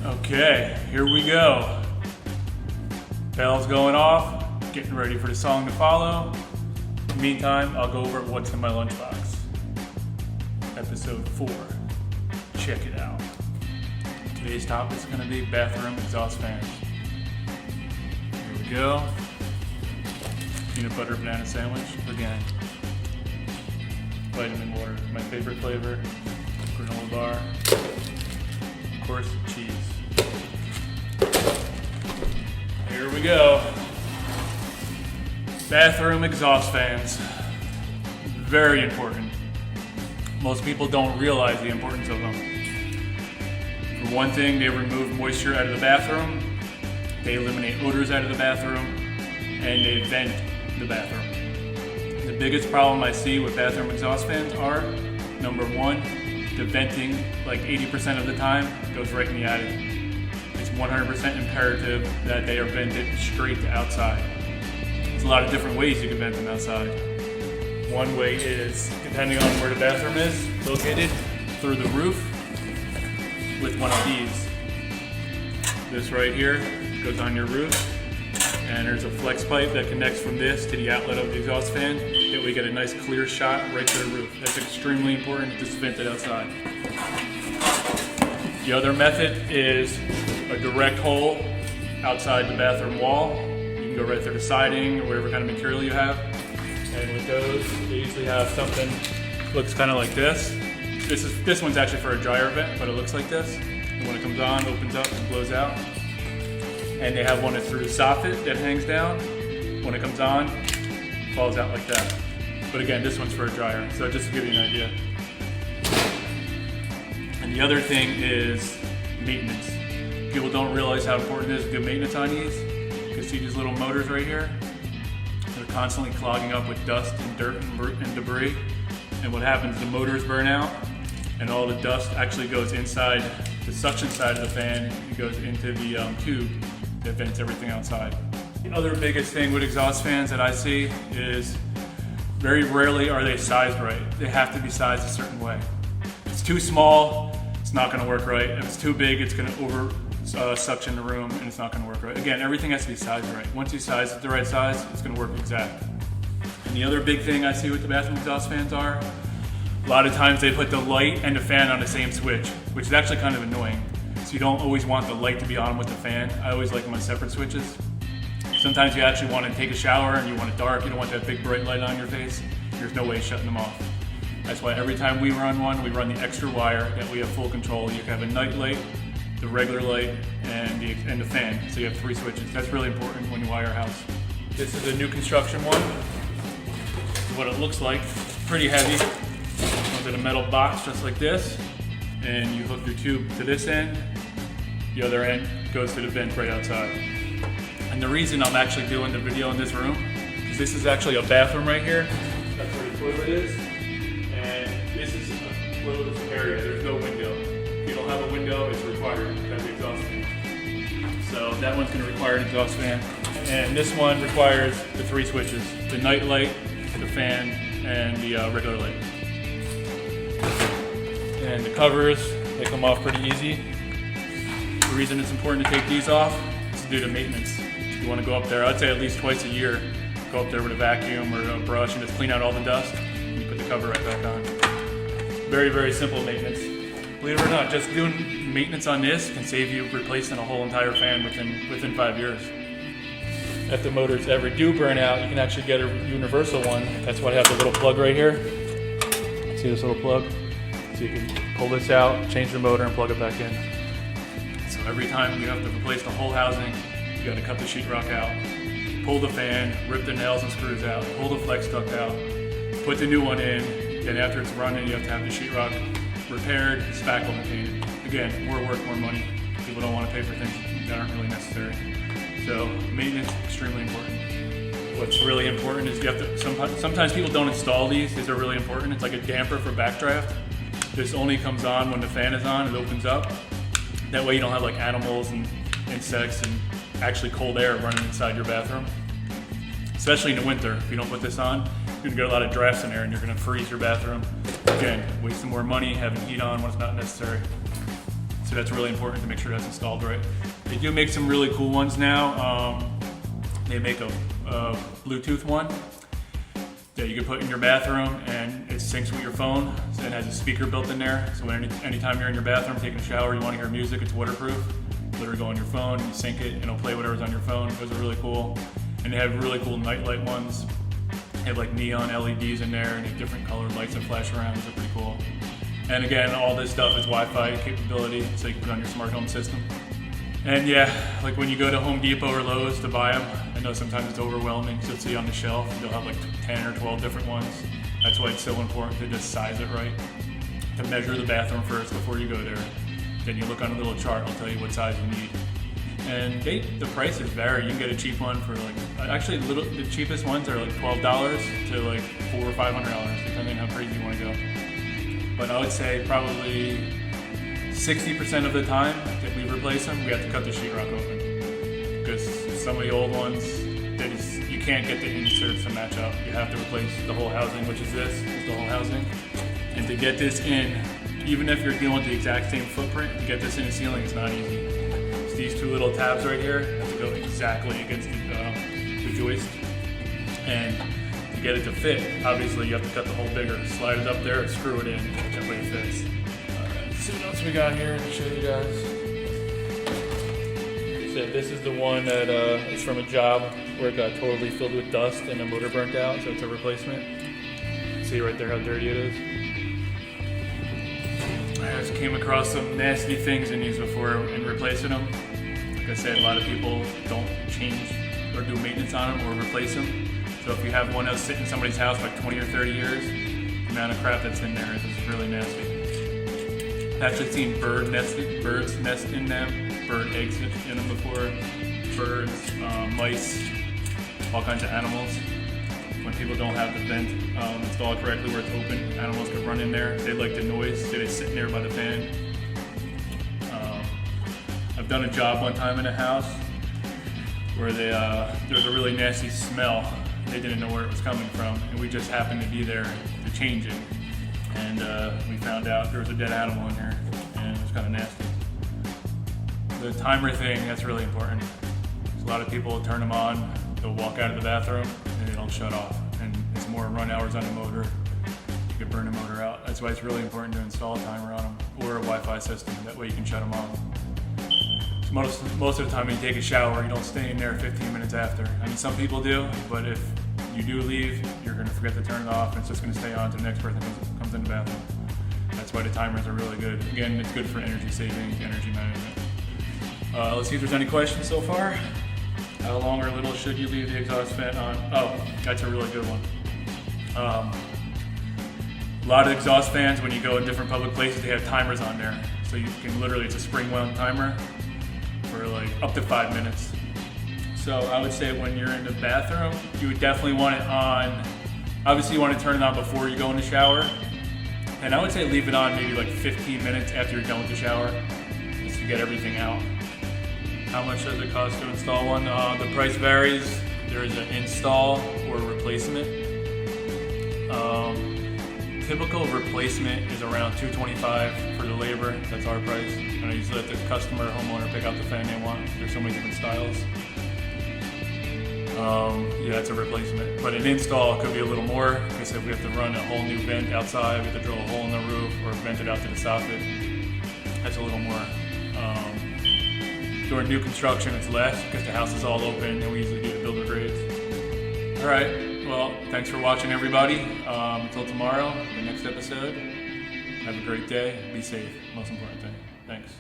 Okay, here we go. Bell's going off, getting ready for the song to follow. In the meantime, I'll go over what's in my lunchbox. Episode 4. Check it out. Today's topic is going to be bathroom exhaust fans. Here we go. Peanut butter banana sandwich again. Vitamin water, my favorite flavor. Granola bar. Of course, cheese. Here we go. Bathroom exhaust fans. Very important. Most people don't realize the importance of them. For one thing, they remove moisture out of the bathroom, they eliminate odors out of the bathroom, and they vent the bathroom. The biggest problem I see with bathroom exhaust fans are, number one, the venting, like 80% of the time, goes right in the attic. It's 100% imperative that they are vented straight to outside. There's a lot of different ways you can vent them outside. One way is, depending on where the bathroom is located, through the roof with one of these. This right here goes on your roof, and there's a flex pipe that connects from this to the outlet of the exhaust fan. That we get a nice clear shot right to the roof. That's extremely important to just vent it outside. The other method is a direct hole outside the bathroom wall. You can go right through the siding or whatever kind of material you have. And with those, they usually have something looks kind of like this. This one's actually for a dryer vent, but it looks like this. And when it comes on, opens up and blows out. And they have one that's through the soffit that hangs down. When it comes on, it falls out like that. But again, this one's for a dryer, so just to give you an idea. And the other thing is maintenance. People don't realize how important it is to do maintenance on these. You can see these little motors right here. They're constantly clogging up with dust and dirt and debris. And what happens, the motors burn out, and all the dust actually goes inside the suction side of the fan. It goes into the tube that vents everything outside. The other biggest thing with exhaust fans that I see is very rarely are they sized right. They have to be sized a certain way. If it's too small, it's not going to work right. If it's too big, it's going to over suction the room, and it's not going to work right. Again, everything has to be sized right. Once you size it the right size, it's going to work exact. And the other big thing I see with the bathroom exhaust fans are, a lot of times they put the light and the fan on the same switch, which is actually kind of annoying. So you don't always want the light to be on with the fan. I always like them on separate switches. Sometimes you actually want to take a shower and you want it dark, you don't want that big bright light on your face. There's no way shutting them off. That's why every time we run one, we run the extra wire that we have full control. You can have a night light, the regular light, and the fan. So you have 3 switches. That's really important when you wire a house. This is a new construction one. This is what it looks like. Pretty heavy. Comes in a metal box just like this. And you hook your tube to this end. The other end goes to the vent right outside. And the reason I'm actually doing the video in this room is this is actually a bathroom right here. That's where the toilet is. And this is a closed area. There's no window. If you don't have a window, it's required to have the exhaust fan. So that one's going to require an exhaust fan. And this one requires the 3 switches. The night light, the fan, and the regular light. And the covers, they come off pretty easy. The reason it's important to take these off is due to maintenance. You want to go up there, I'd say at least twice a year, go up there with a vacuum or a brush and just clean out all the dust, and you put the cover right back on. Very, very simple maintenance. Believe it or not, just doing maintenance on this can save you replacing a whole entire fan within 5 years. If the motors ever do burn out, you can actually get a universal one. That's why I have the little plug right here. See this little plug? So you can pull this out, change the motor, and plug it back in. So every time you have to replace the whole housing, you got to cut the sheetrock out, pull the fan, rip the nails and screws out, pull the flex duct out, put the new one in, then after it's running, you have to have the sheetrock repaired, spackle, and painted. Again, more work, more money. People don't want to pay for things that aren't really necessary. So maintenance, extremely important. What's really important is you have to, sometimes people don't install these. These are really important. It's like a damper for backdraft. This only comes on when the fan is on, it opens up. That way you don't have like animals and insects and actually cold air running inside your bathroom. Especially in the winter, if you don't put this on, you're gonna get a lot of drafts in there and you're gonna freeze your bathroom. Again, wasting more money, having heat on when it's not necessary. So that's really important to make sure that's installed right. They do make some really cool ones now. They make a Bluetooth one that you can put in your bathroom, and it syncs with your phone. So it has a speaker built in there. So anytime you're in your bathroom taking a shower, you want to hear music, it's waterproof. Literally go on your phone, you sync it, and it'll play whatever's on your phone. Those are really cool. And they have really cool nightlight ones. They have like neon LEDs in there, and they have different colored lights that flash around. Those are pretty cool. And again, all this stuff is Wi-Fi capability, so you can put it on your smart home system. And yeah, like when you go to Home Depot or Lowe's to buy them, I know sometimes it's overwhelming, so you'll see on the shelf, they'll have like 10 or 12 different ones. That's why it's so important to just size it right, to measure the bathroom first before you go there. Then you look on a little chart, it'll tell you what size you need. And the prices vary. You can get a cheap one for like, actually the cheapest ones are like $12 to like $400 or $500, depending on how crazy you want to go. But I would say probably 60% of the time that we replace them, we have to cut the sheetrock open. Because some of the old ones, you can't get the inserts to match up. You have to replace the whole housing, which is the whole housing. And to get this in, even if you're dealing with the exact same footprint, to get this in the ceiling is not easy. It's these two little tabs right here have to go exactly against the joist. And to get it to fit, obviously you have to cut the hole bigger, slide it up there, screw it in, that way it fits. Let's see what else we got here to show you guys. So this is the one that is from a job where it got totally filled with dust and the motor burnt out, so it's a replacement. See right there how dirty it is? I just came across some nasty things in these before and replacing them. Like I said, a lot of people don't change or do maintenance on them or replace them. So if you have one that's sitting in somebody's house for like 20 or 30 years, the amount of crap that's in there is really nasty. I've actually seen birds nest in them, bird eggs in them before, birds, mice, all kinds of animals. When people don't have the vent installed correctly where it's open, animals can run in there. They like the noise, so they sit in there by the fan. I've done a job one time in a house where there was a really nasty smell. They didn't know where it was coming from, and we just happened to be there to change it. And we found out there was a dead animal in here, and it was kind of nasty. The timer thing, that's really important. A lot of people turn them on, they'll walk out of the bathroom, and they don't shut off. And it's more run hours on the motor. You could burn the motor out. That's why it's really important to install a timer on them, or a Wi-Fi system. That way you can shut them off. Most of the time when you take a shower, you don't stay in there 15 minutes after. I mean, some people do, but if you do leave, you're going to forget to turn it off, and it's just going to stay on until the next person comes in the bathroom. That's why the timers are really good. Again, it's good for energy saving, energy management. Let's see if there's any questions so far. How long or little should you leave the exhaust fan on? Oh, that's a really good one. A lot of exhaust fans, when you go in different public places, they have timers on there. So you can literally, it's a spring-wound timer for like up to 5 minutes. So I would say when you're in the bathroom, you would definitely want it on. Obviously you want to turn it on before you go in the shower. And I would say leave it on maybe like 15 minutes after you're done with the shower, just to get everything out. How much does it cost to install one? The price varies. There is an install or replacement. Typical replacement is around $225 for the labor. That's our price. And I usually let the customer or homeowner pick out the fan they want. There's so many different styles. Yeah, it's a replacement. But an install could be a little more, because if we have to run a whole new vent outside, we have to drill a hole in the roof or vent it out to the soffit, that's a little more. During new construction, it's less because the house is all open and we usually do the builder grades. All right, well, thanks for watching, everybody. Until tomorrow, the next episode. Have a great day. Be safe, most important thing. Thanks.